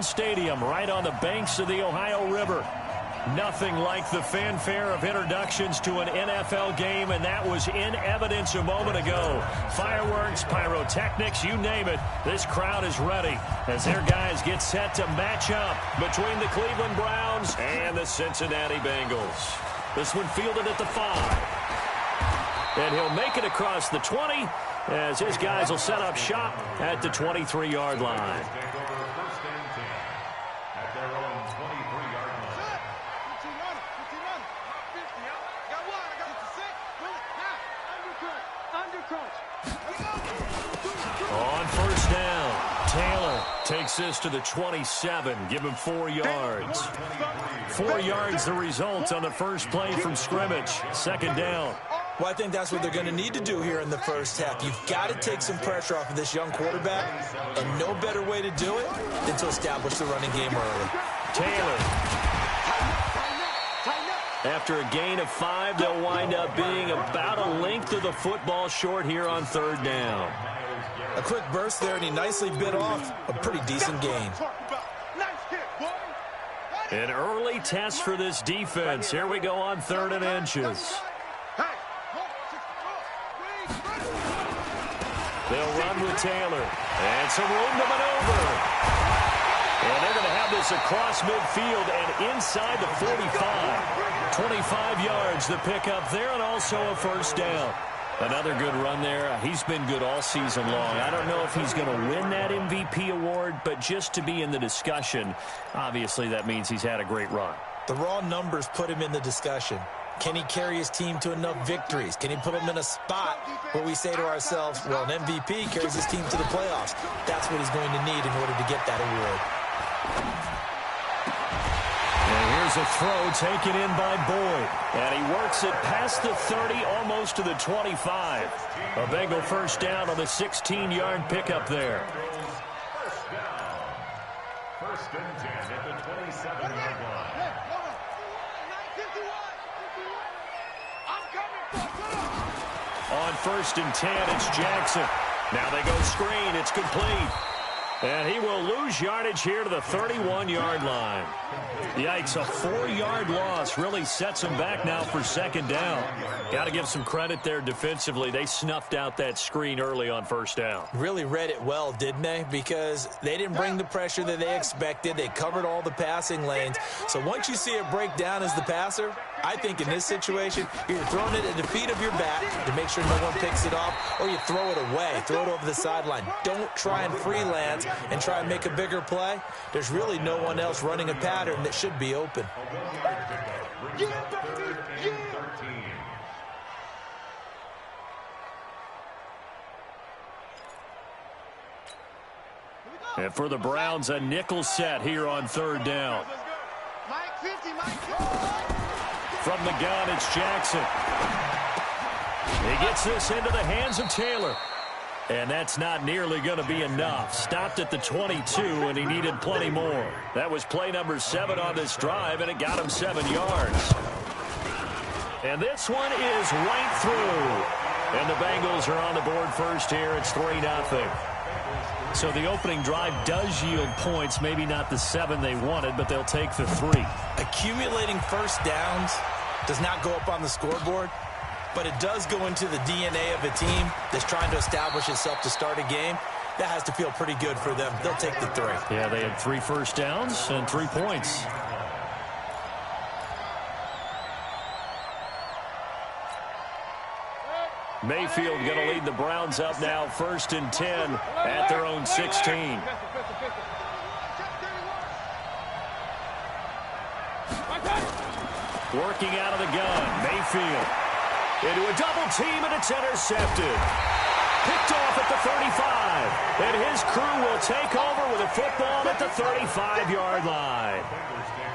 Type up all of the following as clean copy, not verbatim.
Brown Stadium, right on the banks of the Ohio River. Nothing like the fanfare of introductions to an NFL game, and that was in evidence a moment ago. Fireworks, pyrotechnics, you name it. This crowd is ready as their guys get set to match up between the Cleveland Browns and the Cincinnati Bengals. This one fielded at the 5. And he'll make it across the 20 as his guys will set up shop at the 23-yard line. On first down, Taylor takes this to the 27. Give him 4 yards. 4 yards the result on the first play from scrimmage. Second down. Well, I think that's what they're going to need to do here in the first half. You've got to take some pressure off of this young quarterback, and no better way to do it than to establish the running game early. Taylor. After a gain of 5, they'll wind up being about a length of the football short here on third down. A quick burst there, and he nicely bit off a pretty decent gain. An early test for this defense. Here we go on 3rd and inches. They'll run with Taylor. And some room to maneuver. And they're going to have this across midfield and inside the 45. 25 yards the pickup there, and also a first down. Another good run there. He's been good all season long. I don't know if he's going to win that MVP award, but just to be in the discussion, obviously that means he's had a great run. The raw numbers put him in the discussion. Can he carry his team to enough victories? Can he put them in a spot where we say to ourselves, well, an MVP carries his team to the playoffs. That's what he's going to need in order to get that award. And here's a throw taken in by Boyd. And he works it past the 30, almost to the 25. A Bengal first down on the 16-yard pickup there. First and 10 at the 27-yard line. On 1st and 10, it's Jackson. Now they go screen. It's complete. And he will lose yardage here to the 31-yard line. Yikes, a 4-yard loss really sets him back now for second down. Got to give some credit there defensively. They snuffed out that screen early on first down. Really read it well, didn't they? Because they didn't bring the pressure that they expected. They covered all the passing lanes. So once you see it break down as the passer, I think in this situation, you're throwing it at the feet of your back to make sure no one picks it off, or you throw it away, throw it over the sideline. Don't try and freelance and try and make a bigger play. There's really no one else running a pattern that should be open. And for the Browns, a nickel set here on third down. From the gun, it's Jackson. He gets this into the hands of Taylor. And that's not nearly going to be enough. Stopped at the 22, and he needed plenty more. That was play number 7 on this drive, and it got him 7 yards. And this one is right through. And the Bengals are on the board first here. It's 3-0. So the opening drive does yield points, maybe not the 7 they wanted, but they'll take the 3. Accumulating first downs does not go up on the scoreboard, but it does go into the DNA of a team that's trying to establish itself to start a game. That has to feel pretty good for them. They'll take the 3. Yeah, they had 3 first downs and 3 points. Mayfield going to lead the Browns up now, 1st and 10 at their own 16. Working out of the gun, Mayfield into a double team, and it's intercepted. Picked off at the 35, and his crew will take over with a football at the 35-yard line.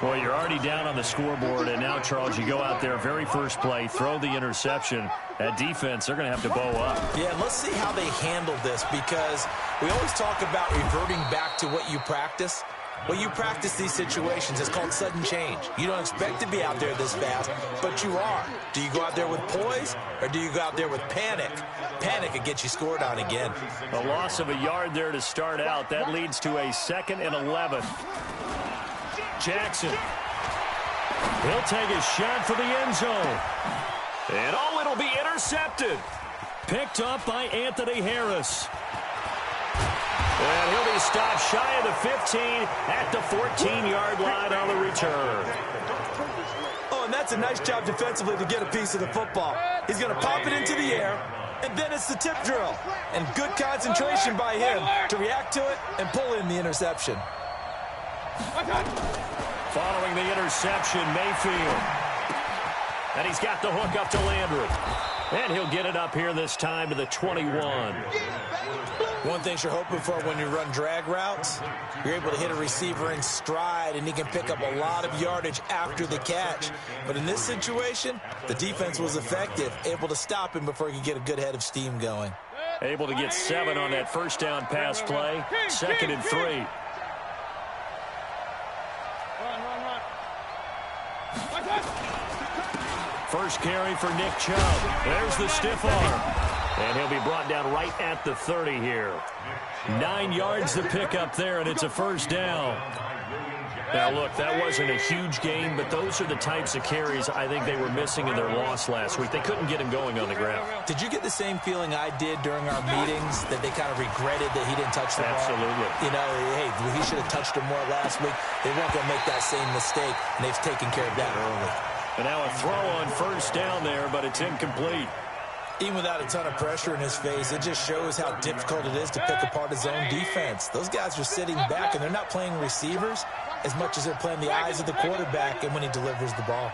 Well, you're already down on the scoreboard, and now, Charles, you go out there, very first play, throw the interception. That defense, they're going to have to bow up. Yeah, let's see how they handle this, because we always talk about reverting back to what you practice. Well, you practice these situations. It's called sudden change. You don't expect to be out there this fast, but you are. Do you go out there with poise, or do you go out there with panic? Panic could get you scored on again. A loss of a yard there to start out. That leads to a 2nd and 11. Jackson. He'll take a shot for the end zone. And oh, it'll be intercepted. Picked up by Anthony Harris. And he'll be stopped shy of the 15 at the 14-yard line on the return. Oh, and that's a nice job defensively to get a piece of the football. He's going to pop it into the air, and then it's the tip drill. And good concentration by him to react to it and pull in the interception. Following the interception, Mayfield. And he's got the hook up to Landry. And he'll get it up here this time to the 21. One thing you're hoping for when you run drag routes, you're able to hit a receiver in stride, and he can pick up a lot of yardage after the catch. But in this situation, the defense was effective, able to stop him before he could get a good head of steam going. Able to get 7 on that first down pass play. 2nd and 3. First carry for Nick Chubb. There's the stiff arm. And he'll be brought down right at the 30 here. 9 yards to pick up there, and it's a first down. Now, look, that wasn't a huge gain, but those are the types of carries I think they were missing in their loss last week. They couldn't get him going on the ground. Did you get the same feeling I did during our meetings, that they kind of regretted that he didn't touch the ball? Absolutely. You know, hey, he should have touched him more last week. They weren't going to make that same mistake, and they've taken care of that early. And now a throw on first down there, but it's incomplete. Even without a ton of pressure in his face, it just shows how difficult it is to pick apart his own defense. Those guys are sitting back, and they're not playing receivers as much as they're playing the eyes of the quarterback and when he delivers the ball.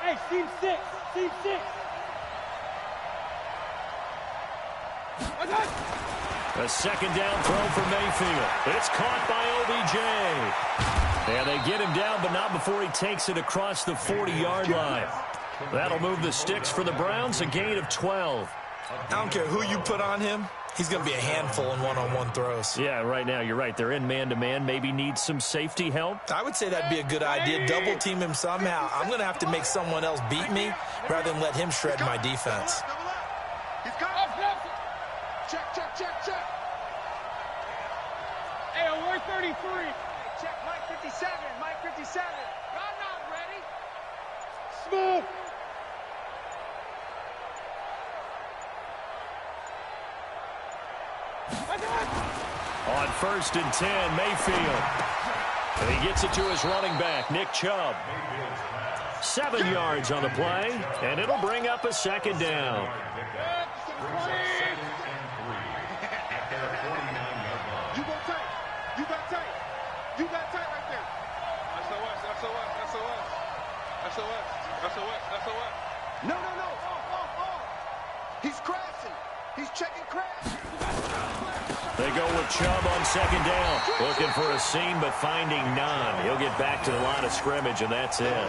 Hey, team 6, team 6. A second down throw for Mayfield. It's caught by OBJ. And they get him down, but not before he takes it across the 40-yard line. That'll move the sticks for the Browns, a gain of 12. I don't care who you put on him. He's going to be a handful in one-on-one throws. Yeah, right now, you're right. They're in man-to-man. Maybe need some safety help. I would say that'd be a good idea. Double team him somehow. I'm going to have to make someone else beat me rather than let him shred my defense. He's got it. Check, check, check, check. Hey, on 133. Check, Mike 57, Mike 57. I'm not ready. Smooth. On 1st and 10, Mayfield. And he gets it to his running back, Nick Chubb. 7 yards on the play, and it'll bring up a second down. You go tight. You got tight. You got tight right there. SOS. No. He's crashing. He's checking crash. They go with Chubb on second down. Looking for a seam, but finding none. He'll get back to the line of scrimmage, and that's it.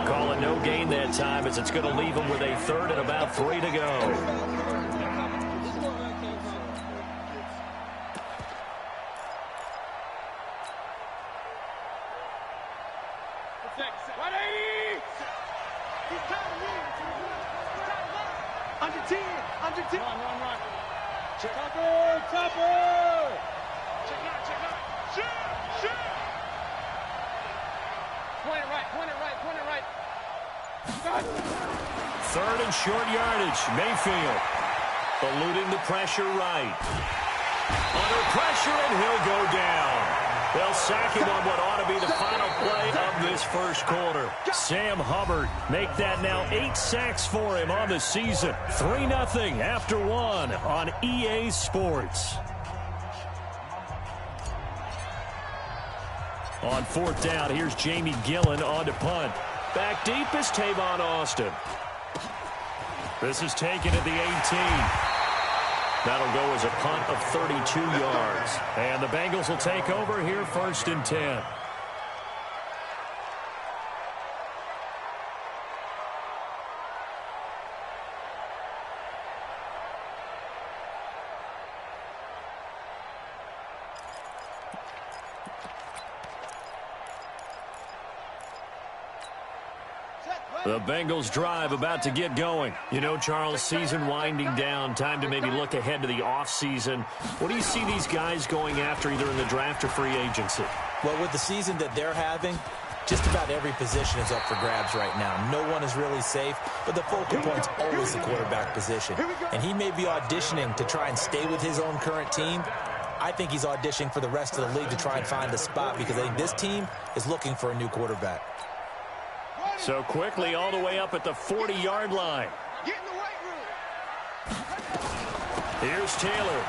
Call it no gain that time, as it's going to leave him with a 3rd and about 3 to go. Under 10. Run. Check. Topper. Check out. Shoot. Point it right. 3rd and short yardage. Mayfield eluding the pressure right. Under pressure, and he'll go down. They'll sack him on what ought to be the final play of this first quarter. Sam Hubbard make that now 8 sacks for him on the season. 3-0 after 1 on EA Sports. On 4th down, here's Jamie Gillen on to punt. Back deep is Tavon Austin. This is taken at the 18. That'll go as a punt of 32 yards. And the Bengals will take over here 1st and 10. The Bengals drive about to get going. You know, Charles, season winding down, time to maybe look ahead to the offseason. What do you see these guys going after either in the draft or free agency? Well, with the season that they're having, just about every position is up for grabs right now. No one is really safe, but the focal point's always the quarterback position. And he may be auditioning to try and stay with his own current team. I think he's auditioning for the rest of the league to try and find a spot because I think this team is looking for a new quarterback. So quickly all the way up at the 40-yard line. Get in the weight room. Here's Taylor.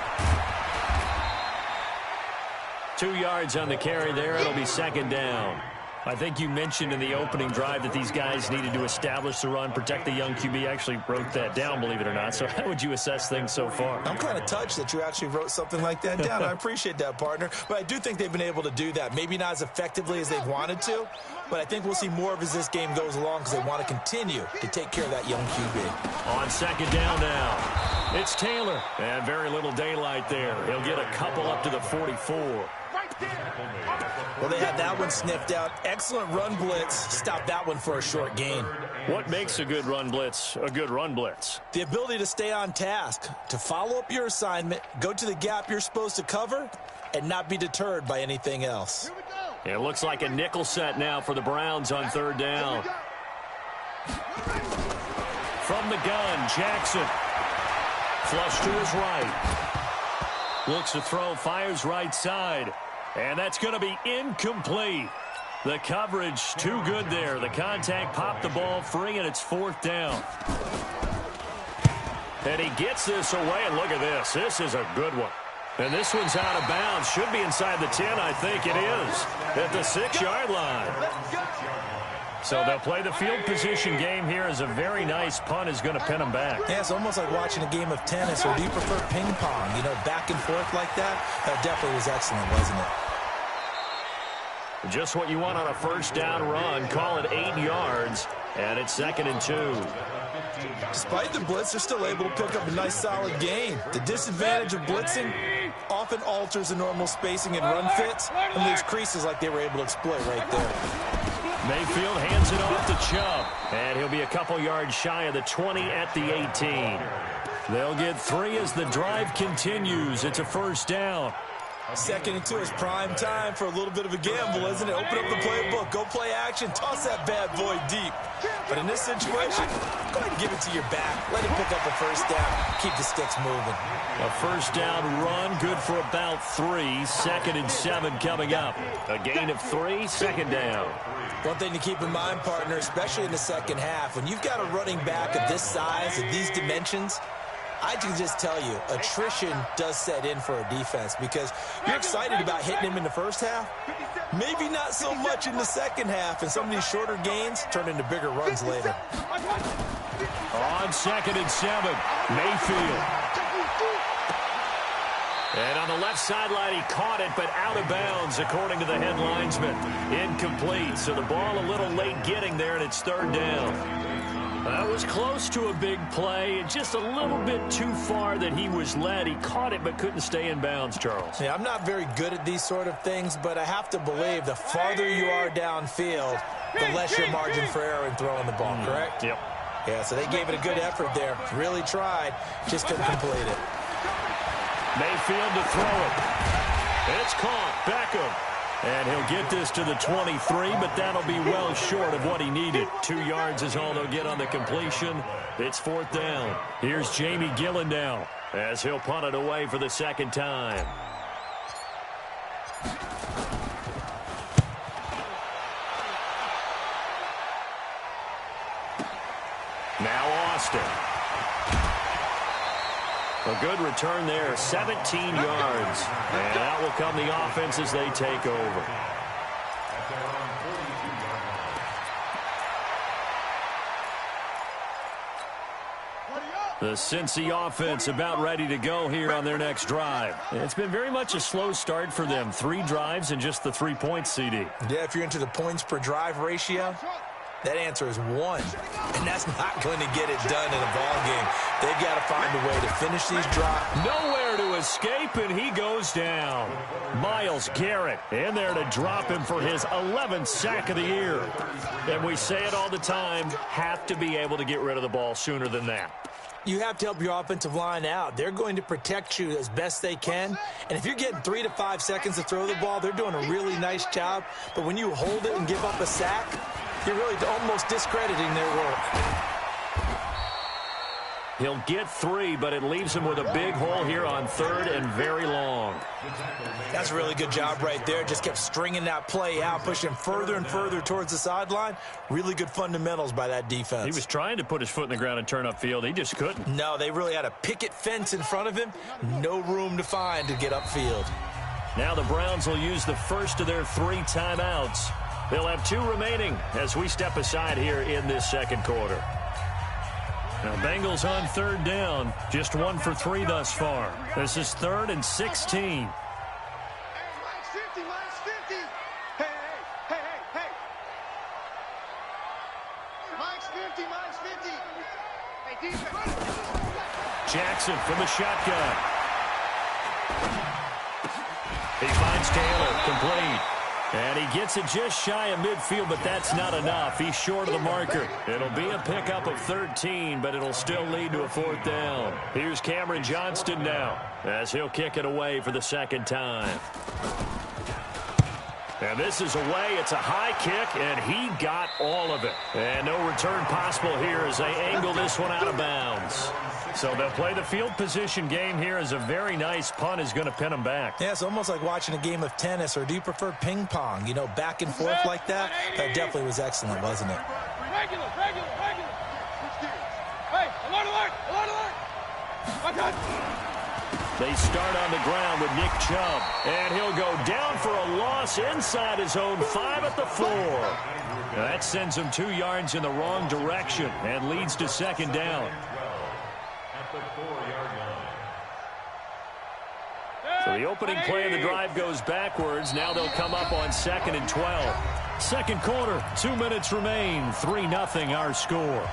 2 yards on the carry there. It'll be second down. I think you mentioned in the opening drive that these guys needed to establish the run, protect the young QB. I actually wrote that down, believe it or not. So how would you assess things so far? I'm kind of touched that you actually wrote something like that down. I appreciate that, partner. But I do think they've been able to do that. Maybe not as effectively as they've wanted to, but I think we'll see more of as this game goes along because they want to continue to take care of that young QB. On second down now, it's Taylor. And very little daylight there. He'll get a couple up to the 44. Well, they had that one sniffed out. Excellent run blitz. Stop that one for a short gain. What makes a good run blitz a good run blitz? The ability to stay on task, to follow up your assignment, go to the gap you're supposed to cover, and not be deterred by anything else. It looks like a nickel set now for the Browns on third down. From the gun, Jackson. Flush to his right. Looks to throw, fires right side. And that's going to be incomplete. The coverage too good there. The contact popped the ball free, and it's fourth down. And he gets this away, and look at this. This is a good one. And this one's out of bounds. Should be inside the 10, I think it is. At the 6-yard line. So they'll play the field position game here as a very nice punt is going to pin them back. Yeah, it's almost like watching a game of tennis, or do you prefer ping pong? You know, back and forth like that? That definitely was excellent, wasn't it? Just what you want on a first down run. Call it 8 yards, and it's 2nd and 2. Despite the blitz, they're still able to pick up a nice solid gain. The disadvantage of blitzing often alters the normal spacing and run fits, and leaves creases like they were able to exploit right there. Mayfield hands it off to Chubb, and he'll be a couple yards shy of the 20 at the 18. They'll get 3 as the drive continues. It's a first down. 2nd and 2 is prime time for a little bit of a gamble, isn't it? Open up the playbook, go play action, toss that bad boy deep. But in this situation, go ahead and give it to your back. Let him pick up a first down. Keep the sticks moving. A first down run, good for about 3. 2nd and 7 coming up. A gain of 3, second down. One thing to keep in mind, partner, especially in the second half, when you've got a running back of this size, of these dimensions, I can just tell you, attrition does set in for a defense because you're excited about hitting him in the first half. Maybe not so much in the second half, and some of these shorter gains turn into bigger runs later. On 2nd and 7, Mayfield. And on the left sideline, he caught it, but out of bounds, according to the head linesman. Incomplete, so the ball a little late getting there, and it's third down. That was close to a big play, and just a little bit too far that he was led. He caught it but couldn't stay in bounds, Charles. Yeah, I'm not very good at these sort of things, but I have to believe the farther you are downfield, the less your margin for error in throwing the ball, correct? Yep. Yeah, so they gave it a good effort there. Really tried, just couldn't complete it. Mayfield to throw it. It's caught. Beckham. And he'll get this to the 23, but that'll be well short of what he needed. 2 yards is all they'll get on the completion. It's fourth down. Here's Jamie Gillen now as he'll punt it away for the second time. Now Austin. A good return there, 17 yards. And out will come the offense as they take over. The Cincy offense about ready to go here on their next drive. It's been very much a slow start for them. 3 drives and just the 3 points, CD. Yeah, if you're into the points per drive ratio, that answer is 1. And that's not going to get it done in a ball game. They've got to find a way to finish these drives. Nowhere to escape, and he goes down. Myles Garrett in there to drop him for his 11th sack of the year. And we say it all the time, have to be able to get rid of the ball sooner than that. You have to help your offensive line out. They're going to protect you as best they can. And if you're getting 3 to 5 seconds to throw the ball, they're doing a really nice job. But when you hold it and give up a sack, you're really almost discrediting their work. He'll get 3, but it leaves him with a big hole here on 3rd and very long. That's a really good job right there. Just kept stringing that play out, pushing further and further towards the sideline. Really good fundamentals by that defense. He was trying to put his foot in the ground and turn upfield. He just couldn't. No, they really had a picket fence in front of him. No room to find to get upfield. Now the Browns will use the first of their 3 timeouts. They'll have 2 remaining as we step aside here in this second quarter. Now, Bengals on 3rd down. Just 1 for 3 thus far. This is 3rd and 16. Hey, minus 50, minus 50. Hey, hey, hey, hey, hey. Minus 50, minus 50. Hey, defense. Jackson from the shotgun. He finds Taylor, complete. And he gets it just shy of midfield, but that's not enough. He's short of the marker. It'll be a pickup of 13, but it'll still lead to a 4th down. Here's Cameron Johnston now, as he'll kick it away for the 2nd time. And this is away. It's a high kick, and he got all of it. And no return possible here as they angle this one out of bounds. So they'll play the field position game here as a very nice punt is going to pin them back. Yeah, it's almost like watching a game of tennis, or do you prefer ping pong? You know, back and forth like that? That definitely was excellent, wasn't it? Regular. Hey, alert, alert, alert, alert. My God. They start on the ground with Nick Chubb. And he'll go down for a loss inside his own 5 at the 4. That sends him 2 yards in the wrong direction and leads to 2nd down. So the opening play of the drive goes backwards. Now they'll come up on 2nd and 12. Second quarter, 2 minutes remain. 3-0 our score.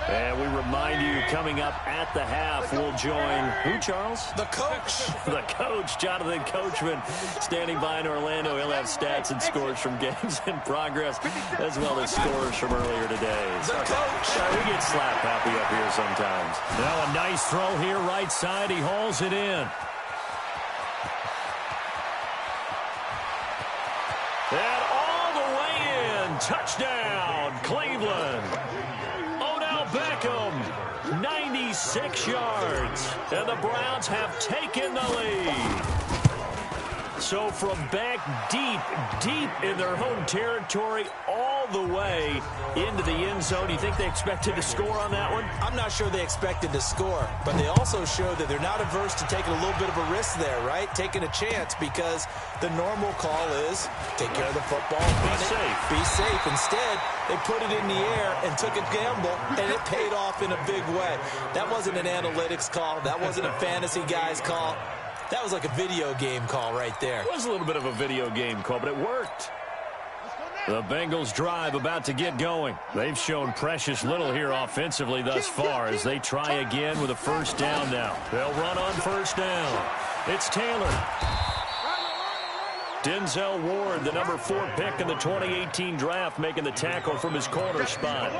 And we remind you, coming up at the half, we'll join who, Charles? The coach. The coach, Jonathan Coachman, standing by in Orlando. He'll have stats and scores from games in progress, as well as scores from earlier today. The coach. We get slap happy up here sometimes. Now a nice throw here, right side. He hauls it in. And all the way in. Touchdown, Cleveland. Beckham, 96 yards, and the Browns have taken the lead. So from back deep in their home territory, all the way into the end zone, you think they expected to score on that one? I'm not sure they expected to score, but they also showed that they're not averse to taking a little bit of a risk there, right? Taking a chance, because the normal call is take care of the football, run it, be safe. Instead, they put it in the air and took a gamble, and it paid off in a big way. That wasn't an analytics call. That wasn't a fantasy guy's call. That was like a video game call right there. It was a little bit of a video game call, but it worked. The Bengals drive about to get going. They've shown precious little here offensively thus far as they try again with a 1st down now. They'll run on 1st down. It's Taylor. Denzel Ward, the number 4 pick in the 2018 draft, making the tackle from his corner spot.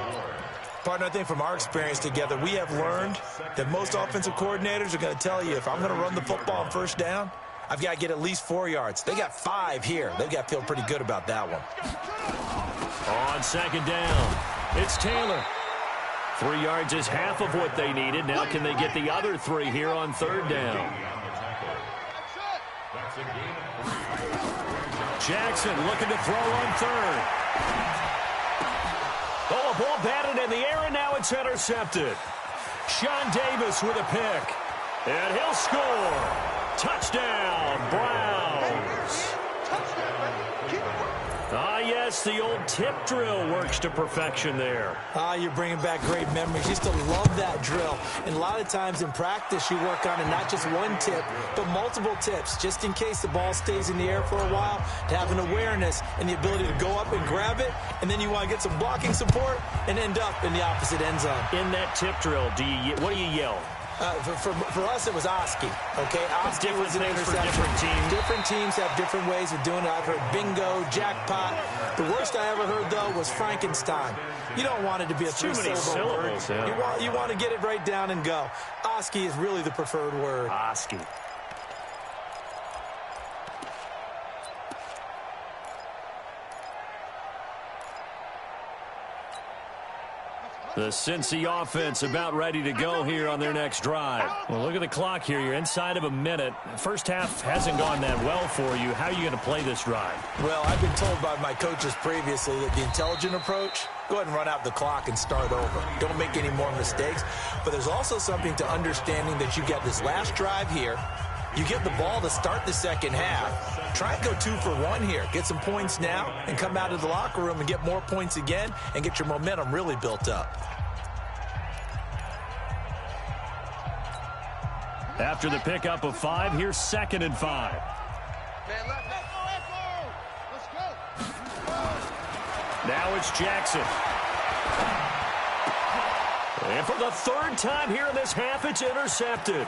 Partner, I think from our experience together, we have learned that most offensive coordinators are going to tell you, if I'm going to run the football on 1st down, I've got to get at least 4 yards. They got 5 here. They've got to feel pretty good about that one. On 2nd down, it's Taylor. 3 yards is half of what they needed. Now can they get the other 3 here on 3rd down? Jackson looking to throw on 3rd. Oh, a ball batted in the air, and now it's intercepted. Sean Davis with a pick. And he'll score. Touchdown, Browns. Ah, yes, the old tip drill works to perfection there. You're bringing back great memories. Used to love that drill. And a lot of times in practice, you work on it, not just one tip, but multiple tips, just in case the ball stays in the air for a while, to have an awareness and the ability to go up and grab it, and then you want to get some blocking support and end up in the opposite end zone. In that tip drill, what do you yell? For us, it was Oski. Okay, Oski was an interception. Different teams. Different teams have different ways of doing it. I've heard bingo, jackpot. The worst I ever heard, though, was Frankenstein. You don't want it to be a three-syllable word. Yeah. You want to get it right down and go. Oski is really the preferred word. Oski. The Cincy offense about ready to go here on their next drive. Well, look at the clock here. You're inside of a minute. First half hasn't gone that well for you. How are you going to play this drive? Well, I've been told by my coaches previously that the intelligent approach, go ahead and run out the clock and start over. Don't make any more mistakes. But there's also something to understanding that you get this last drive here. You get the ball to start the second half. Try and go 2 for 1 here. Get some points now and come out of the locker room and get more points again and get your momentum really built up. After the pickup of 5, here's 2nd and 5. Now it's Jackson. And for the 3rd time here in this half, it's intercepted.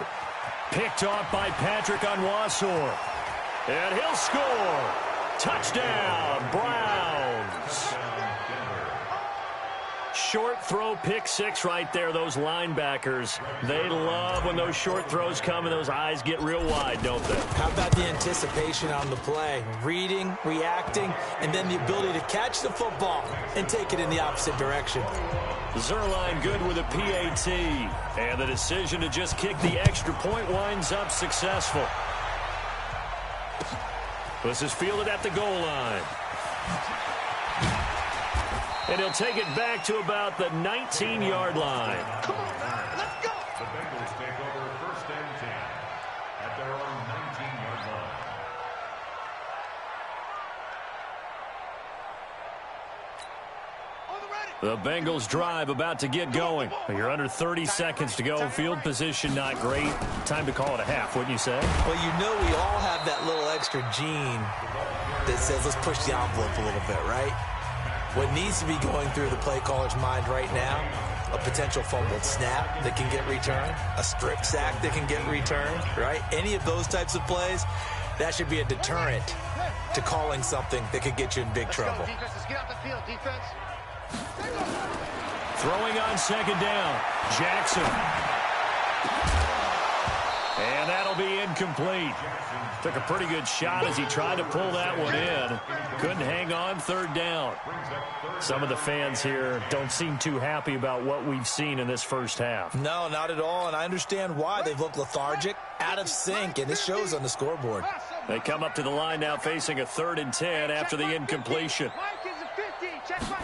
Picked off by Patrick Onwuasor. And he'll score. Touchdown, Browns. Short throw, pick 6 right there. Those linebackers, they love when those short throws come and those eyes get real wide, don't they? How about the anticipation on the play? Reading, reacting, and then the ability to catch the football and take it in the opposite direction. Zerline good with a PAT. And the decision to just kick the extra point winds up successful. This is fielded at the goal line. And he'll take it back to about the 19-yard line. Come on, man. Let's go. The Bengals take over 1st and 10 at their own 19-yard line. The Bengals drive about to get going. You're under 30 seconds to go. Field position not great. Time to call it a half, wouldn't you say? Well, you know we all have that little extra gene that says let's push the envelope a little bit, right? What needs to be going through the play caller's mind right now, a potential fumbled snap that can get returned, a strip sack that can get returned, right? Any of those types of plays, that should be a deterrent to calling something that could get you in big trouble. Defense, let's get off the field, defense. Throwing on 2nd down, Jackson. And that'll be incomplete. Took a pretty good shot as he tried to pull that one in. Couldn't hang on 3rd down. Some of the fans here don't seem too happy about what we've seen in this first half. No, not at all, and I understand why. They've looked lethargic, out of sync, and it shows on the scoreboard. They come up to the line now facing a 3rd and 10 after the incompletion. Mike is a 50. Check Mike.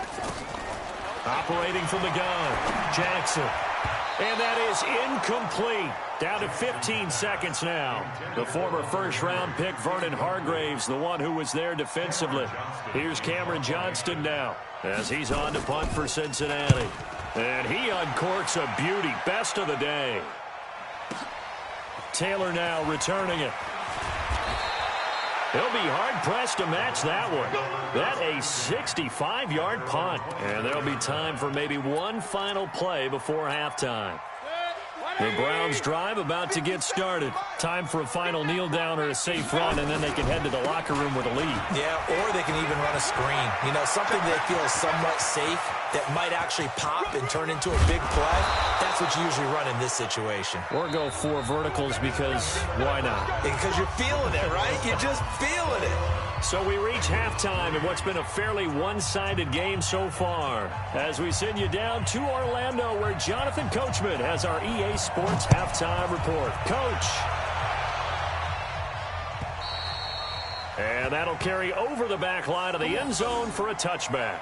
Operating from the gun, Jackson. And that is incomplete. Down to 15 seconds now. The former first-round pick, Vernon Hargraves, the one who was there defensively. Here's Cameron Johnston now as he's on to punt for Cincinnati. And he uncorks a beauty. Best of the day. Taylor now returning it. He'll be hard-pressed to match that one. That a 65-yard punt. And there'll be time for maybe one final play before halftime. The Browns drive about to get started. Time for a final kneel down or a safe run, and then they can head to the locker room with a lead. Yeah, or they can even run a screen. You know, something they feel is somewhat safe that might actually pop and turn into a big play. That's what you usually run in this situation. Or go 4 verticals because why not? Because you're feeling it, right? You're just feeling it. So we reach halftime in what's been a fairly one-sided game so far. As we send you down to Orlando, where Jonathan Coachman has our EA Sports halftime report. Coach. And that'll carry over the back line of the end zone for a touchback.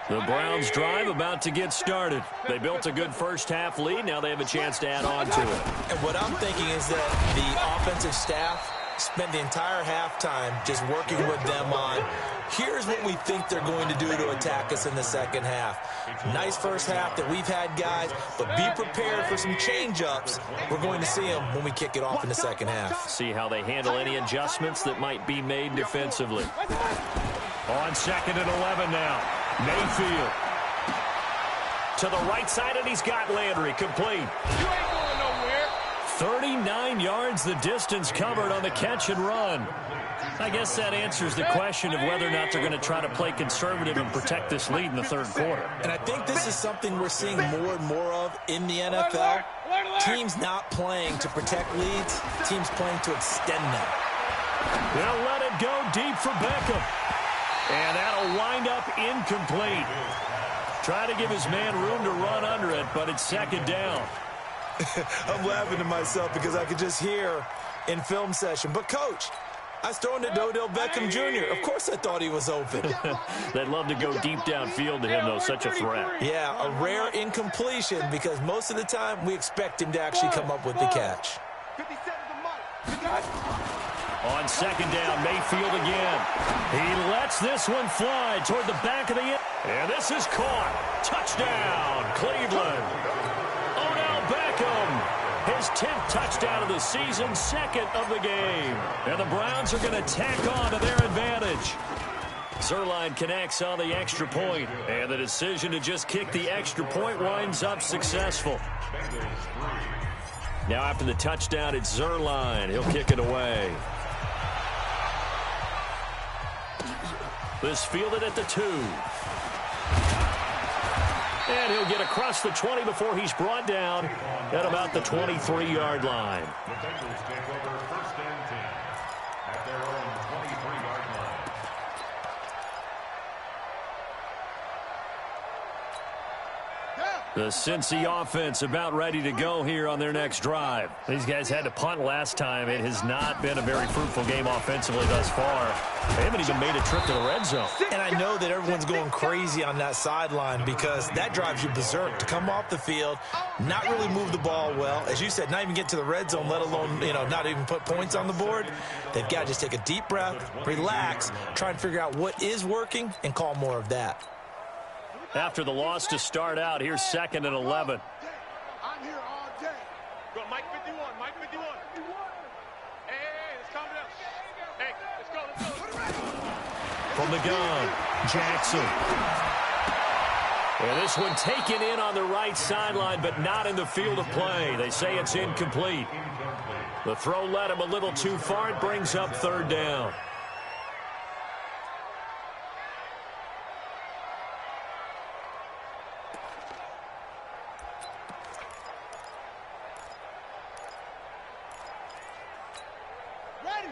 The Browns drive about to get started. They built a good first-half lead. Now they have a chance to add on to it. And what I'm thinking is that the offensive staff spent the entire halftime just working with them on, here's what we think they're going to do to attack us in the second half. Nice first half that we've had, guys, but be prepared for some change-ups. We're going to see them when we kick it off in the second half. See how they handle any adjustments that might be made defensively. On 2nd and 11 now. Mayfield to the right side, and he's got Landry complete. You ain't going nowhere. 39 yards the distance covered on the catch and run. I guess that answers the question of whether or not they're going to try to play conservative and protect this lead in the third quarter. And I think this is something we're seeing more and more of in the NFL. Teams not playing to protect leads, teams playing to extend them. They'll let it go deep for Beckham. And that'll wind up incomplete. Try to give his man room to run under it, but it's second down. I'm laughing to myself because I could just hear in film session. But, Coach, I was throwing to Odell Beckham Jr. Of course I thought he was open. They'd love to go deep downfield to him, though, such a threat. Yeah, a rare incompletion because most of the time we expect him to actually come up with the catch. 57 to Mike. On second down, Mayfield again. He lets this one fly toward the back of the end. And this is caught. Touchdown, Cleveland. Odell Beckham, his 10th touchdown of the season, second of the game. And the Browns are going to tack on to their advantage. Zerline connects on the extra point, and the decision to just kick the extra point winds up successful. Now after the touchdown, it's Zerline. He'll kick it away. This fielded at the 2. And he'll get across the 20 before he's brought down at about the 23-yard line. The Bengals take over first and 10 at their own 23-yard line. The Cincy offense about ready to go here on their next drive. These guys had to punt last time. It has not been a very fruitful game offensively thus far. They haven't even made a trip to the red zone. And I know that everyone's going crazy on that sideline because that drives you berserk to come off the field, not really move the ball well. As you said, not even get to the red zone, let alone, not even put points on the board. They've got to just take a deep breath, relax, try and figure out what is working and call more of that. After the loss to start out, here's second and 11. I'm here all day. Go, Mike 51, Mike 51. Hey, let's calm down. Hey, let's go. From the gun, Jackson. And this one taken in on the right sideline, but not in the field of play. They say it's incomplete. The throw led him a little too far. It brings up third down.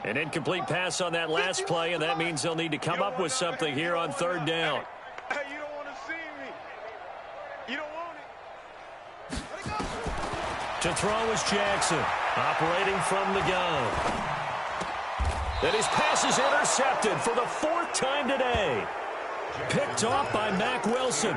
An incomplete pass on that last play, and that means they'll need to come up with something here on third down. Hey, you don't want to see me. You don't want it. To throw is Jackson, operating from the gun. And his pass is intercepted for the 4th time today. Picked off by Mack Wilson.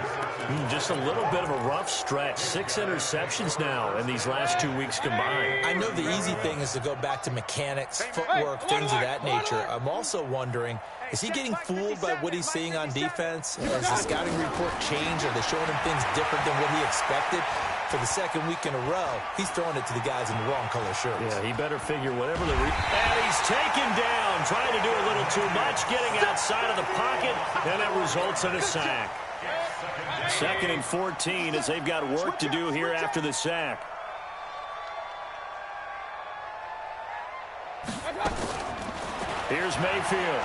Just a little bit of a rough stretch. 6 interceptions now in these last 2 weeks combined. I know the easy thing is to go back to mechanics, footwork, things of that nature. I'm also wondering, is he getting fooled by what he's seeing on defense? Has the scouting report changed? Are they showing him things different than what he expected? For the second week in a row, he's throwing it to the guys in the wrong color shirts. Yeah, he better figure whatever the... And he's taken down, trying to do a little too much, getting outside of the pocket, and that results in a sack. Second and 14 as they've got work to do here after the sack. Here's Mayfield.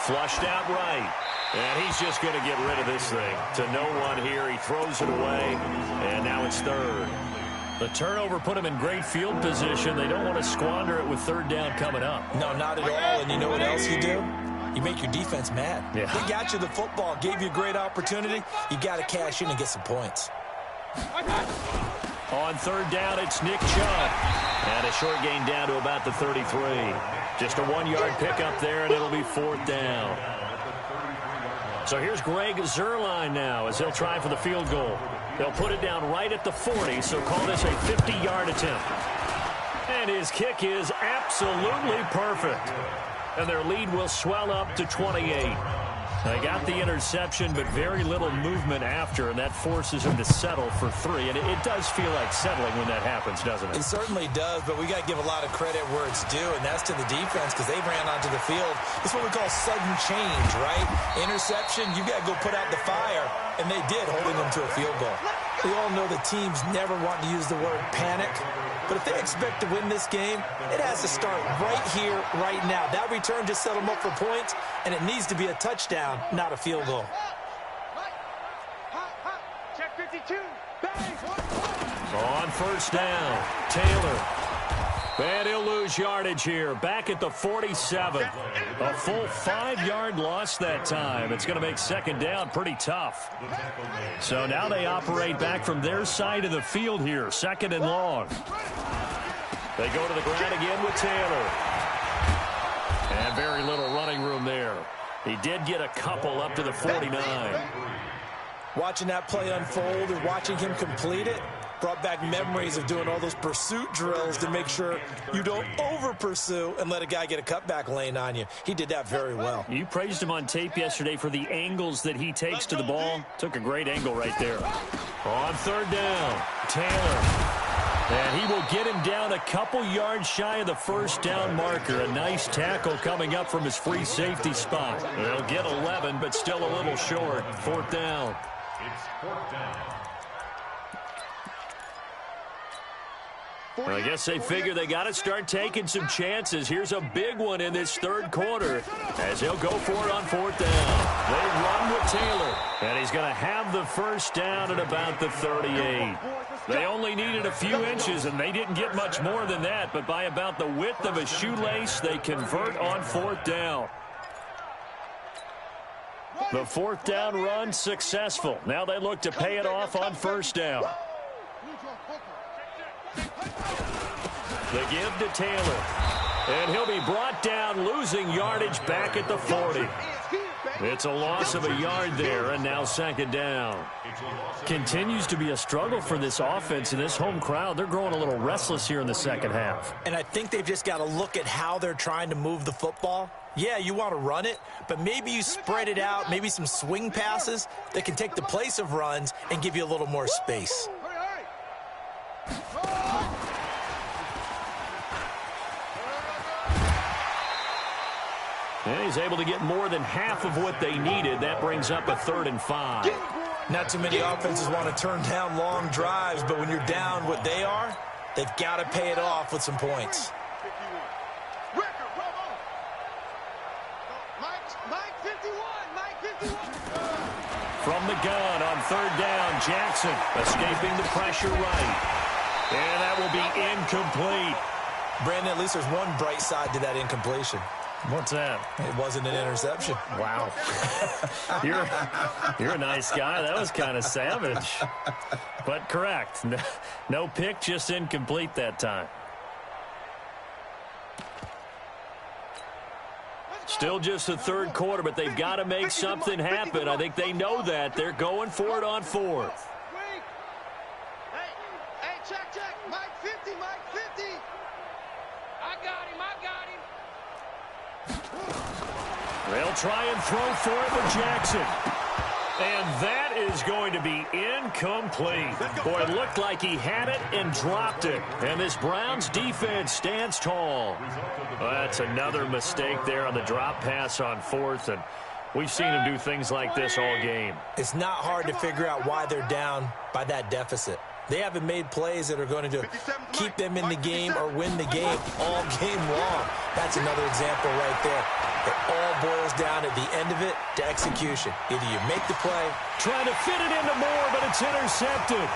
Flushed out right. And he's just going to get rid of this thing. To no one here. He throws it away. And now it's third. The turnover put him in great field position. They don't want to squander it with third down coming up. No, not at all. And you know what else you do? You make your defense mad. Yeah. They got you the football, gave you a great opportunity. You got to cash in and get some points. On third down, it's Nick Chubb. And a short gain down to about the 33. Just a 1-yard pickup there, and it'll be 4th down. So here's Greg Zerline now as he'll try for the field goal. They'll put it down right at the 40, so call this a 50-yard attempt. And his kick is absolutely perfect. And their lead will swell up to 28. They got the interception, but very little movement after, and that forces him to settle for 3. And it does feel like settling when that happens, doesn't it? It certainly does, but we got to give a lot of credit where it's due, and that's to the defense because they ran onto the field. It's what we call sudden change, right? Interception, you got to go put out the fire, and they did, holding them to a field goal. We all know the teams never want to use the word panic, but if they expect to win this game, it has to start right here, right now. That return just set them up for points, and it needs to be a touchdown, not a field goal. Check 52. On first down, Taylor. And he'll lose yardage here. Back at the 47. A full 5-yard loss that time. It's going to make second down pretty tough. So now they operate back from their side of the field here. Second and long. They go to the ground again with Taylor. And very little running room there. He did get a couple up to the 49. Watching that play unfold and watching him complete it brought back memories of doing all those pursuit drills to make sure you don't over-pursue and let a guy get a cutback lane on you. He did that very well. You praised him on tape yesterday for the angles that he takes to the ball. Took a great angle right there. On third down, Taylor. And he will get him down a couple yards shy of the first down marker. A nice tackle coming up from his free safety spot. They'll get 11, but still a little short. Fourth down. It's fourth down. I guess they figure they got to start taking some chances. Here's a big one in this third quarter as he'll go for it on fourth down. They run with Taylor, and he's going to have the first down at about the 38. They only needed a few inches, and they didn't get much more than that, but by about the width of a shoelace, they convert on fourth down. The fourth down run successful. Now they look to pay it off on first down. The give to Taylor. And he'll be brought down, losing yardage back at the 40. It's a loss of a yard there, and now second down. Continues to be a struggle for this offense and this home crowd. They're growing a little restless here in the second half. And I think they've just got to look at how they're trying to move the football. Yeah, you want to run it, but maybe you spread it out, maybe some swing passes that can take the place of runs and give you a little more space. And he's able to get more than half of what they needed. That brings up a 3rd and 5. Not too many offenses want to turn down long drives, but when you're down what they are, they've got to pay it off with some points. From the gun on third down, Jackson escaping the pressure right. And that will be incomplete. Brandon, at least there's one bright side to that incompletion. What's that? It wasn't an interception. Wow. You're a nice guy. That was kind of savage. But correct. No pick, just incomplete that time. Still just the third quarter, but they've got to make something happen. I think they know that. They're going for it on fourth. Hey, check. Mike 50, Mike 50. I got him. They'll try and throw for it with Jackson. And that is going to be incomplete. Boy, it looked like he had it and dropped it. And this Browns defense stands tall. Well, that's another mistake there on the drop pass on fourth. And we've seen him do things like this all game. It's not hard to figure out why they're down by that deficit. They haven't made plays that are going to keep them in the game or win the game all game long. That's another example right there. It all boils down at the end of it to execution. Either you make the play. Trying to fit it into Moore, but it's intercepted.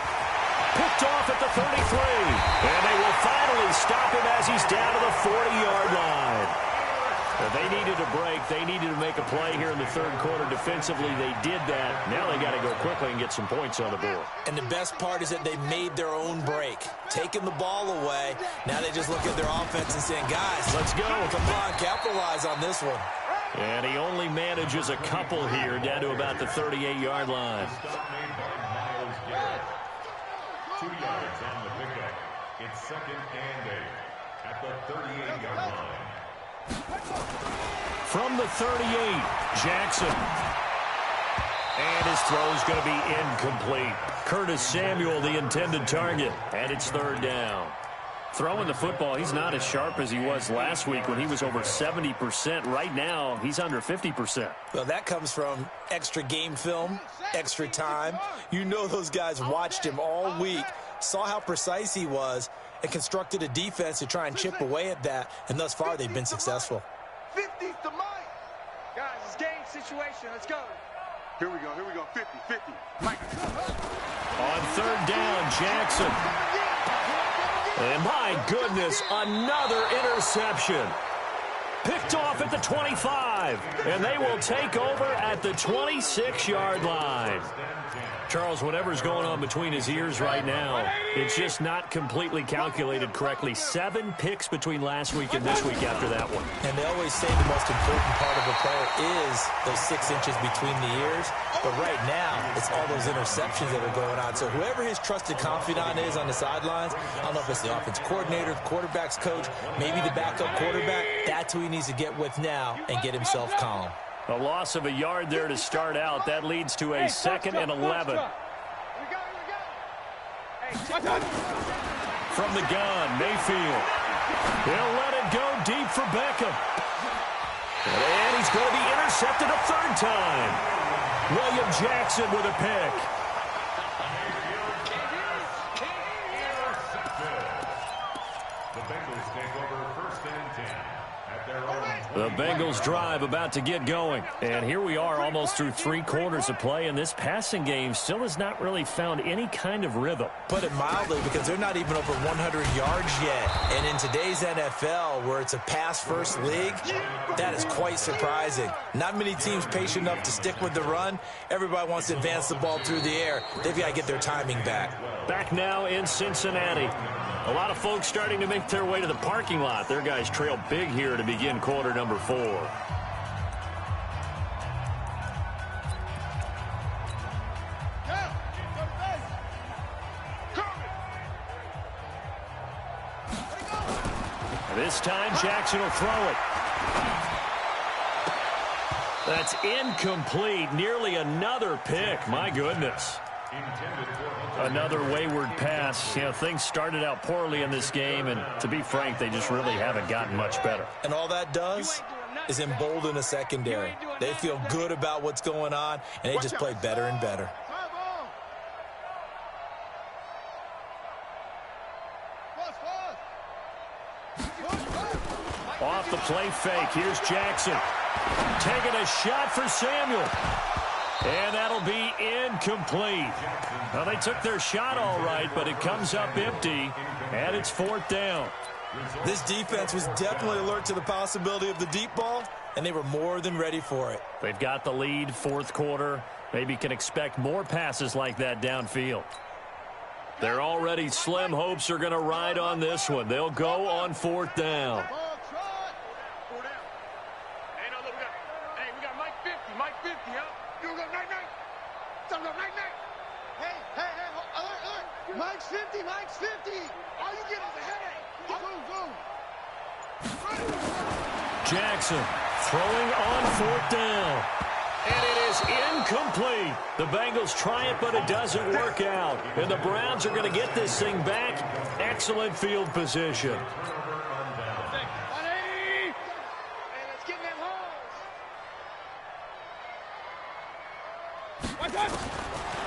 Picked off at the 33. And they will finally stop him as he's down to the 40-yard line. They needed a break. They needed to make a play here in the third quarter. Defensively, they did that. Now they got to go quickly and get some points on the board. And the best part is that they made their own break. Taking the ball away. Now they just look at their offense and saying, guys, let's go. Come on, capitalize on this one. And he only manages a couple here down to about the 38-yard line. Stop made by Myles Garrett. 2 yards on the pickup. It's 2nd and 8 at the 38-yard line. From the 38, Jackson. And his throw's going to be incomplete. Curtis Samuel, the intended target, and it's third down. Throwing the football, he's not as sharp as he was last week when he was over 70%. Right now, he's under 50%. Well, that comes from extra game film, extra time. You know those guys watched him all week, saw how precise he was, and constructed a defense to try and chip away at that, and thus far they've been successful. 50's the Mike. Guys, it's game situation. Let's go. Here we go. 50. Mike. On third down, Jackson. And my goodness, another interception. Picked off at the 25, and they will take over at the 26-yard line. Charles, whatever's going on between his ears right now, it's just not completely calculated correctly. 7 picks between last week and this week after that one. And they always say the most important part of a player is those 6 inches between the ears. But right now, it's all those interceptions that are going on. So whoever his trusted confidant is on the sidelines, I don't know if it's the offense coordinator, the quarterback's coach, maybe the backup quarterback, that's who he needs to get with now and get himself calm. A loss of a yard there to start out. That leads to a 2nd and 11. From the gun, Mayfield. He'll let it go deep for Beckham. And he's going to be intercepted a third time. William Jackson with a pick. The Bengals take over 1st and 10 at their own. The Bengals drive about to get going. And here we are almost through 3 quarters of play, and this passing game still has not really found any kind of rhythm. Put it mildly, because they're not even over 100 yards yet. And in today's NFL, where it's a pass-first league, that is quite surprising. Not many teams patient enough to stick with the run. Everybody wants to advance the ball through the air. They've got to get their timing back. Back now in Cincinnati. A lot of folks starting to make their way to the parking lot. Their guys trail big here to begin quarter number 4. This time Jackson will throw it. That's incomplete. Nearly another pick. My goodness. Another wayward pass. You know, things started out poorly in this game, and to be frank, they just really haven't gotten much better. And all that does is embolden a secondary. They feel good about what's going on, and they just play better and better. Off the play fake, here's Jackson. Taking a shot for Samuel. And that'll be incomplete. Well, they took their shot all right, but it comes up empty, and it's 4th down. This defense was definitely alert to the possibility of the deep ball, and they were more than ready for it. They've got the lead, 4th quarter. Maybe can expect more passes like that downfield. They're already slim hopes are going to ride on this one. They'll go on 4th down. We got Mike 50, huh? You go night. Hey, Mike's 50. All you get is a headache. Jackson throwing on 4th down. And it is incomplete. The Bengals try it, but it doesn't work out. And the Browns are going to get this thing back. Excellent field position.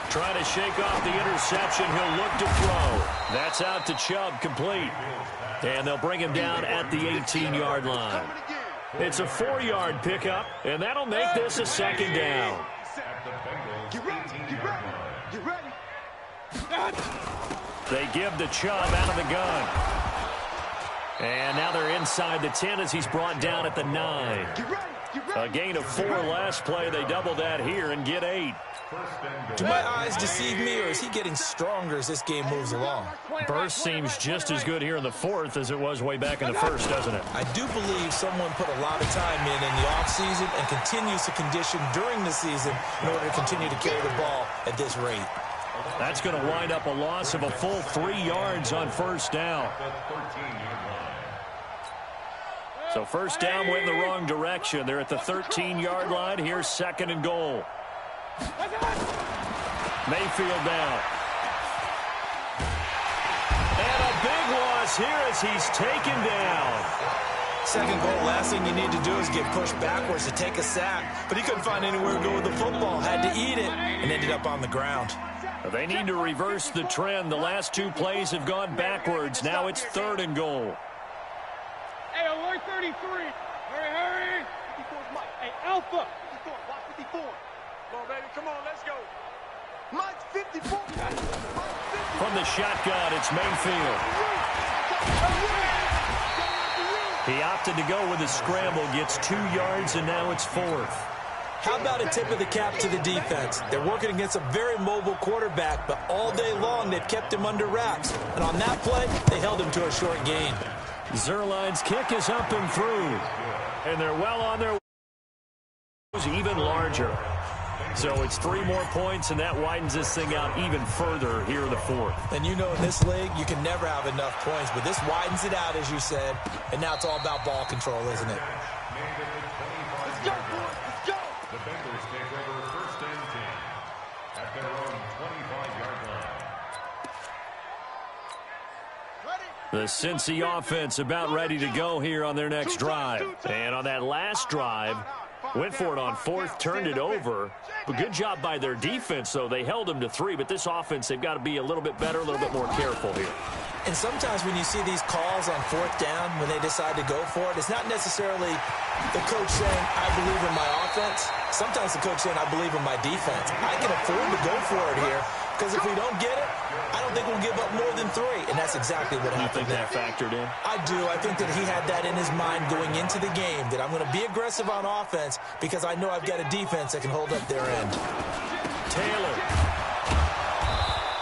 Trying to shake off the interception. He'll look to throw. That's out to Chubb, complete. And they'll bring him down at the 18-yard line. It's a 4-yard pickup, and that'll make this a 2nd down. Get ready. They give to Chubb out of the gun. And now they're inside the 10 as he's brought down at the 9. A gain of 4 last play. They double that here and get 8. Do my eyes deceive me, or is he getting stronger as this game moves along? Burst seems just as good here in the 4th as it was way back in the 1st, doesn't it? I do believe someone put a lot of time in the offseason and continues to condition during the season in order to continue to carry the ball at this rate. That's going to wind up a loss of a full 3 yards on 1st down. So 1st down went in the wrong direction. They're at the 13-yard line. Here's 2nd and goal. Mayfield down. And a big loss here as he's taken down. Second goal, last thing you need to do is get pushed backwards to take a sack. But he couldn't find anywhere to go with the football. Had to eat it and ended up on the ground. They need to reverse the trend. The last two plays have gone backwards. Now it's 3rd and goal. Hey, alert 33. Hurry, hurry. 54's Mike. Hey, Alpha. 54. Watch 54. Come on, baby. Come on, let's go. Mike's 54. From the shotgun, it's Mayfield. He opted to go with a scramble, gets 2 yards, and now it's 4th. How about a tip of the cap to the defense? They're working against a very mobile quarterback, but all day long they've kept him under wraps. And on that play, they held him to a short gain. Zerline's kick is up and through. And they're well on their way. Even larger. So it's 3 more points, and that widens this thing out even further here in the 4th. And you know in this league, you can never have enough points, but this widens it out, as you said. And now it's all about ball control, isn't it? Let's go, boys. Let's go. The Bengals take over 1st and 10 at their own 25-yard line. The Cincy offense about ready to go here on their next drive. And on that last drive, went for it on 4th, turned it over. But good job by their defense, though. They held them to 3, but this offense, they've got to be a little bit better, a little bit more careful here. And sometimes when you see these calls on 4th down, when they decide to go for it, it's not necessarily the coach saying, I believe in my offense. Sometimes the coach saying, I believe in my defense. I can afford to go for it here, because if we don't get it, I don't think we'll give up more than 3. And that's exactly what happened. You think that factored in? I do. I think that he had that in his mind going into the game, that I'm going to be aggressive on offense because I know I've got a defense that can hold up their end. Taylor.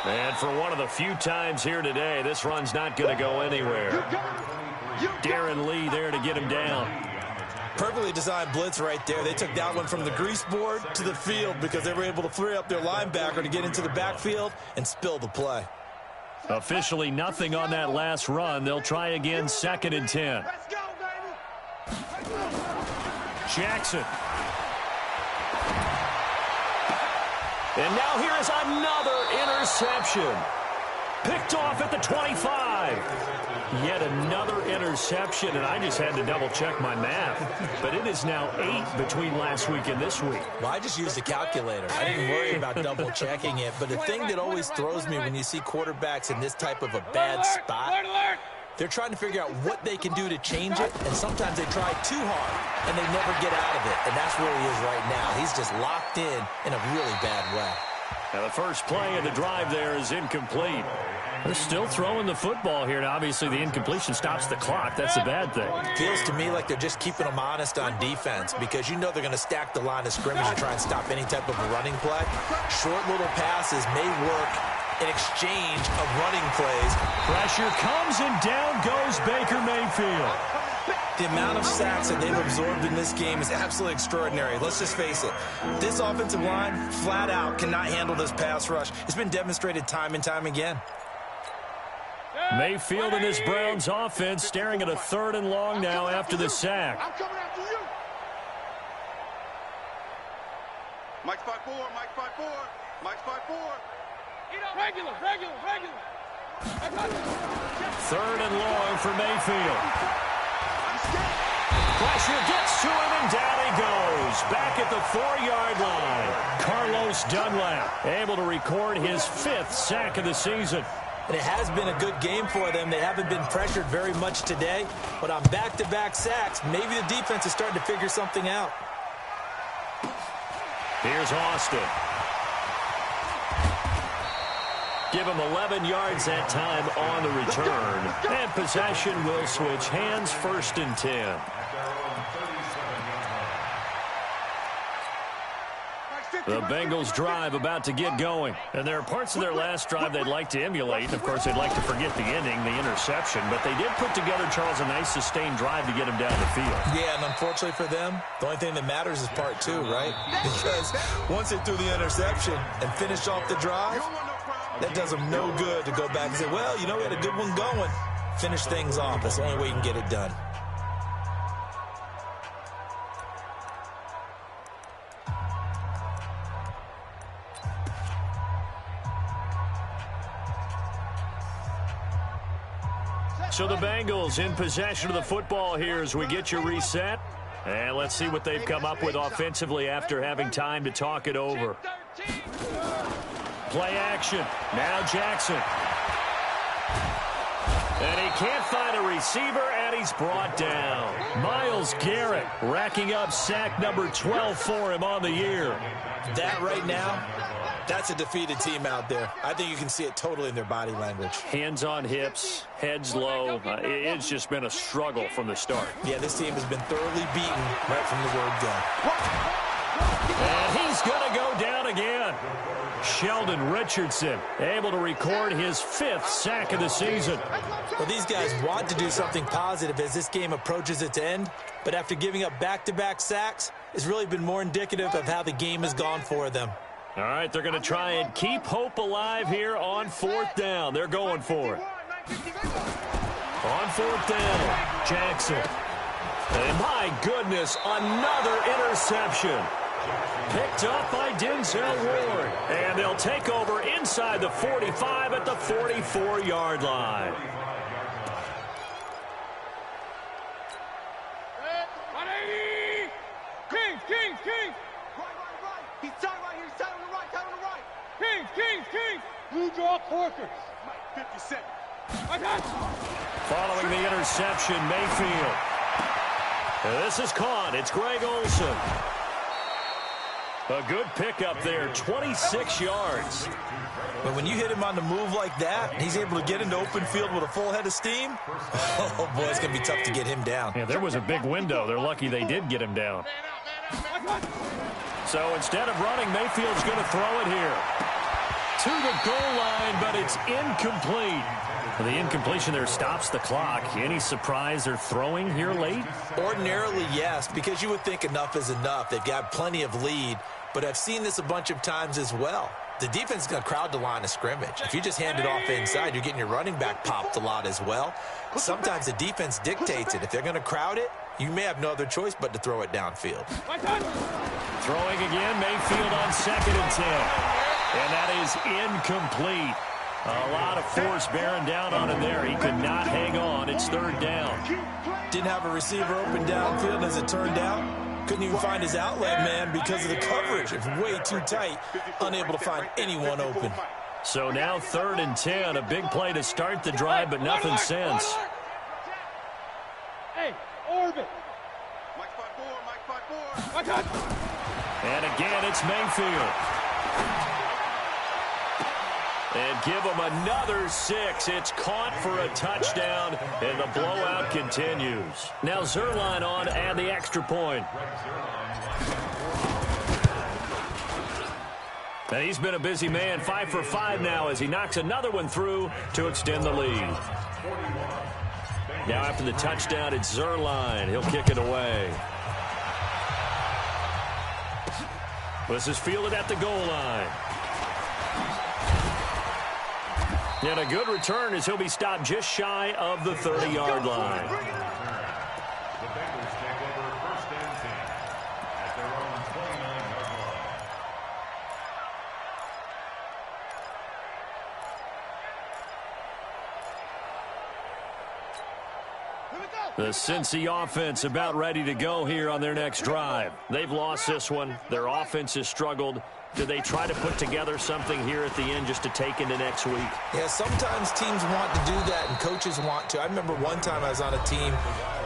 And for one of the few times here today, this run's not going to go anywhere. Darren Lee there to get him down. Perfectly designed blitz right there. They took that one from the grease board to the field because they were able to free up their linebacker to get into the backfield and spill the play. Officially nothing on that last run. They'll try again, 2nd and 10. Let's go, baby. Jackson. And now here is another interception. Picked off at the 25. Yet another interception, and I just had to double-check my math. But it is now 8 between last week and this week. Well, I just used a calculator. I didn't worry about double-checking it. But the thing that always throws me when you see quarterbacks in this type of a bad spot, they're trying to figure out what they can do to change it, and sometimes they try too hard, and they never get out of it. And that's where he is right now. He's just locked in a really bad way. Now the first play of the drive there is incomplete. They're still throwing the football here, and obviously the incompletion stops the clock. That's a bad thing. Feels to me like they're just keeping them honest on defense because you know they're going to stack the line of scrimmage and try and stop any type of a running play. Short little passes may work in exchange of running plays. Pressure comes, and down goes Baker Mayfield. The amount of sacks that they've absorbed in this game is absolutely extraordinary. Let's just face it. This offensive line, flat out, cannot handle this pass rush. It's been demonstrated time and time again. Mayfield and his Browns offense staring at a 3rd and long now after the sack. I'm coming after you. Mike's 5-4, Mike's 5-4, Mike's 5-4. Regular. 3rd and long for Mayfield. Pressure gets to him, and down he goes. Back at the 4-yard line. Carlos Dunlap able to record his 5th sack of the season. And it has been a good game for them. They haven't been pressured very much today. But on back-to-back sacks, maybe the defense is starting to figure something out. Here's Austin. Give him 11 yards that time on the return. And possession will switch hands, 1st and 10. The Bengals drive about to get going. And there are parts of their last drive they'd like to emulate. Of course, they'd like to forget the ending, the interception. But they did put together, Charles, a nice sustained drive to get him down the field. Yeah, and unfortunately for them, the only thing that matters is part 2, right? Because once they threw the interception and finished off the drive, that does them no good to go back and say, well, you know, we had a good one going. Finish things off. That's the only way you can get it done. So the Bengals in possession of the football here as we get you reset. And let's see what they've come up with offensively after having time to talk it over. Play action. Now Jackson. And he can't find a receiver, and he's brought down. Myles Garrett racking up sack number 12 for him on the year. That right now, that's a defeated team out there. I think you can see it totally in their body language. Hands on hips, heads low. It's just been a struggle from the start. Yeah, this team has been thoroughly beaten right from the word go. And he's going to go down again. Sheldon Richardson able to record his 5th sack of the season. Well, these guys want to do something positive as this game approaches its end, but after giving up back-to-back sacks, it's really been more indicative of how the game has gone for them. All right, they're going to try and keep hope alive here on 4th down. They're going for it. On 4th down, Jackson. And my goodness, another interception. Picked up by Denzel Ward. And they'll take over inside the 45 at the 44-yard line. Kings. He's tight right here. He's tight on the right. Kings. Blue draw Corkers. 50 seconds. Following the interception, Mayfield. And this is caught. It's Greg Olsen. A good pickup there, 26 yards. But when you hit him on the move like that, and he's able to get into open field with a full head of steam, oh, boy, it's going to be tough to get him down. Yeah, there was a big window. They're lucky they did get him down. So instead of running, Mayfield's going to throw it here. To the goal line, but it's incomplete. The incompletion there stops the clock. Any surprise they're throwing here late? Ordinarily, yes, because you would think enough is enough. They've got plenty of lead, but I've seen this a bunch of times as well. The defense is going to crowd the line of scrimmage. If you just hand it off inside, you're getting your running back popped a lot as well. Sometimes the defense dictates it. If they're going to crowd it, you may have no other choice but to throw it downfield. Throwing again, Mayfield on 2nd and 10. And that is incomplete. A lot of force bearing down on him there. He could not hang on. It's 3rd down. Didn't have a receiver open downfield as it turned out. Couldn't even find his outlet man because of the coverage. It's way too tight. Unable to find anyone open. So now 3rd and 10. A big play to start the drive, but nothing since. Hey, orbit. Mike 5-4. And again, it's Mayfield. And give him another 6. It's caught for a touchdown, and the blowout continues. Now Zerline on and the extra point. And he's been a busy man, 5 for 5 now as he knocks another one through to extend the lead. Now after the touchdown, it's Zerline. He'll kick it away. This is fielded at the goal line. And a good return as he'll be stopped just shy of the 30-yard line. The Bengals take over 1st and 10 at their own 29-yard line. The Cincy offense about ready to go here on their next drive. They've lost this one. Their offense has struggled. Do they try to put together something here at the end just to take into next week? Yeah, sometimes teams want to do that and coaches want to. I remember one time I was on a team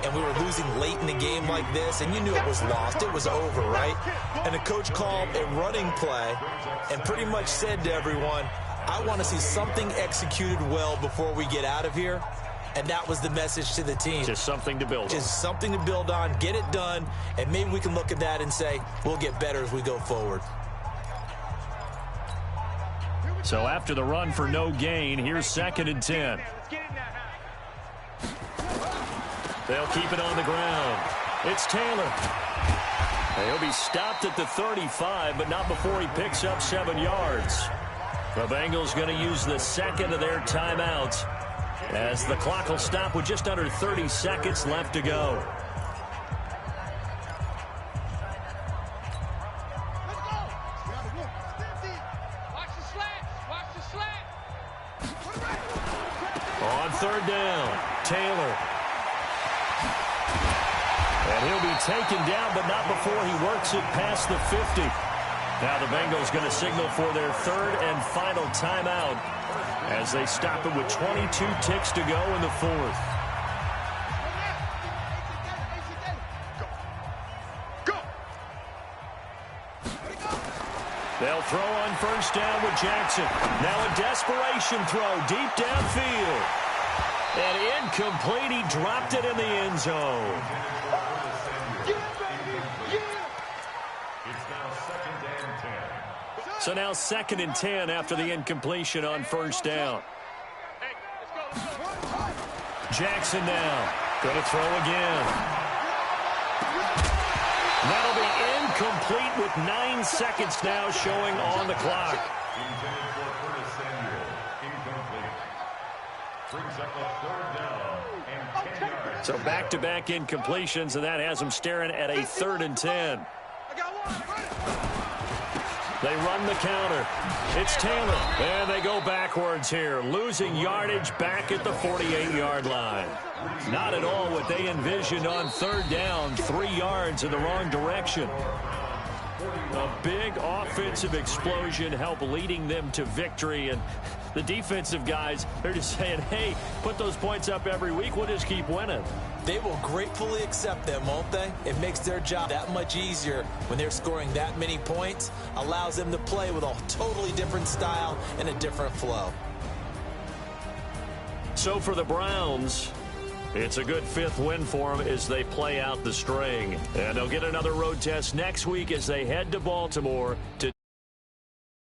and we were losing late in the game like this, and you knew it was lost. It was over, right? And the coach called a running play and pretty much said to everyone, I want to see something executed well before we get out of here. And that was the message to the team. Just something to build on. Just something to build on, get it done, and maybe we can look at that and say, we'll get better as we go forward. So after the run for no gain, here's 2nd and 10. They'll keep it on the ground. It's Taylor. He'll be stopped at the 35, but not before he picks up 7 yards. The Bengals going to use the 2nd of their timeouts as the clock will stop with just under 30 seconds left to go. On 3rd down, Taylor. And he'll be taken down, but not before he works it past the 50. Now the Bengals going to signal for their third and final timeout as they stop it with 22 ticks to go in the fourth. They'll throw on first down with Jackson. Now a desperation throw deep downfield. And incomplete. He dropped it in the end zone. So now 2nd and 10 after the incompletion on first down. Jackson now going to throw again. That'll be incomplete with 9 seconds now showing on the clock. So back-to-back incompletions, and that has them staring at a 3rd and 10. They run the counter. It's Taylor. And they go backwards here, losing yardage back at the 48-yard line. Not at all what they envisioned on 3rd down, 3 yards in the wrong direction. A big offensive explosion helped leading them to victory, and the defensive guys, they're just saying, hey, put those points up every week, we'll just keep winning. They will gratefully accept them, won't they? It makes their job that much easier when they're scoring that many points, allows them to play with a totally different style and a different flow. So for the Browns, it's a good 5th win for them as they play out the string. And they'll get another road test next week as they head to Baltimore to